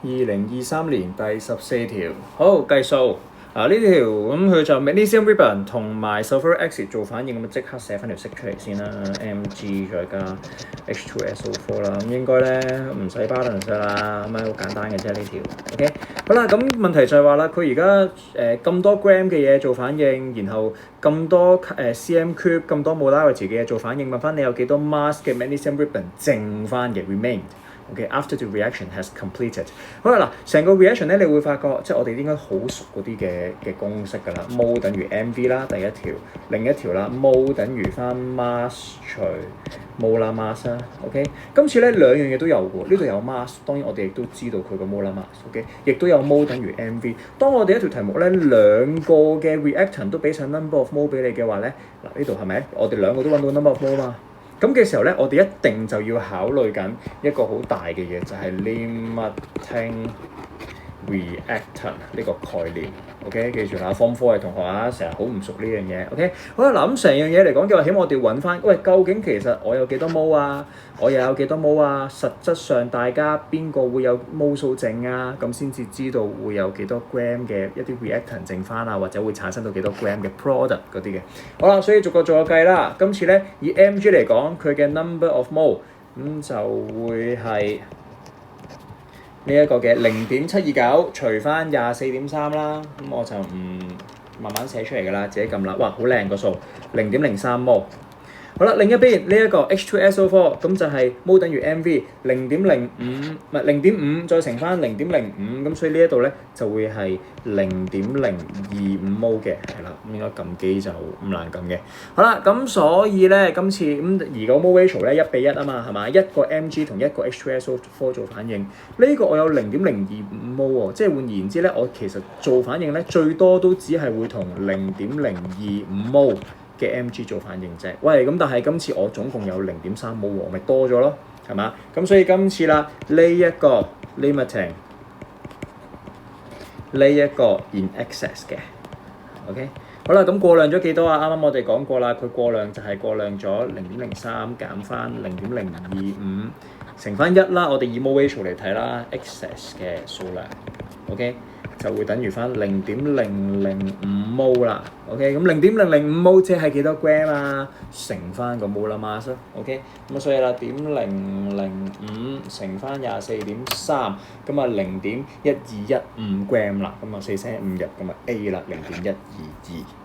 2023年第14條，好計數。呢條咁佢就 magnesium ribbon 同埋 sulfuric acid 做反應，咁即刻寫翻條式出嚟先啦。Mg 再加 H2SO4 啦，咁應該咧唔使 balance 啦，咁好簡單嘅啫呢條。OK， 好啦，咁問題就係話啦，佢而家咁多 gram 嘅嘢做反應，然後咁多cm cube 咁多 molarity 嘅嘢做反應，問翻你有幾多 mass 嘅 magnesium ribbon 剩翻嘅 remained。OK，after the reaction has completed。好啦，嗱，成個 reaction 咧，你會發覺，即係我哋應該好熟嗰啲嘅公式㗎啦。mol 等於 mv 啦，第一條，另一條啦 ，mol 等於翻 mass 除 molar mass 啦。OK， 今次咧兩樣嘢都有喎，呢度有 mass， 當然我哋亦都知道佢個 molar mass。OK， 亦都有 mol 等於 mv。當我哋一條題目咧兩個嘅 reactant 都俾晒 number of mol 俾你嘅話咧，嗱呢度係咪？我哋兩個都揾到 number of mol 嘛？咁嘅時候咧，我哋一定就要考慮緊一個好大嘅嘢，就係 limiting reactant 呢個概念。OK， 記住啦 ，Form 4嘅同學啊，成日好唔熟呢樣嘢。OK， 好啦，嗱咁成樣嘢嚟講嘅話，起碼我哋揾翻，喂，究竟其實我有幾多 mol 啊？我又有幾多 mol 啊？實質上大家邊個會有 mol 數剩啊？咁先至知道會有幾多 gram 嘅一啲 reactant 剩翻啊，或者會產生到幾多 gram 嘅 product 嗰啲嘅。好啦，所以逐個計啦。今次咧以 Mg 嚟講，佢嘅 number of mol 咁就會係呢一個嘅0.729除翻24.3啦，咁我就唔慢慢寫出嚟㗎啦，自己撳啦。哇，好靚個數，0.03 mol。好啦，另一邊呢一個 H2SO4 咁就係 mol 等於 mv 0.05，唔係0.5再乘翻0.05，咁所以呢一度咧就會係0.025 mol 嘅，係啦，咁應該撳機就唔難撳嘅。好啦，咁所以咧今次咁而個 mol ratio 咧1:1啊嘛，係嘛？一個 Mg 同一個 H2SO4 做反應，呢個我有0.025 mol 喎，即係換言之咧，我其實做反應咧最多都只係會同0.025 mol嘅 Mg 做反應啫。喂，咁但係今次我總共有0.3 mol 喎，咪多咗咯，係嘛？咁所以今次啦，呢一個 limiting 呢一個 in excess 嘅 ，OK。好啦，咁過量咗幾多啊？啱啱我哋講過啦，佢過量就係過量咗0.03減翻0.025乘翻1啦，我哋以 mol ratio 嚟睇啦 ，excess 嘅數量 ，OK。就會等於翻0.005 mol 啦 ，OK， 咁0.005 mol 即係幾多 gram 啊？乘翻個 molar mass， OK， 咁所以啦，0.005乘翻24.3，咁啊0.1215 gram 啦，咁啊4聲5入，咁啊 A 啦0.122。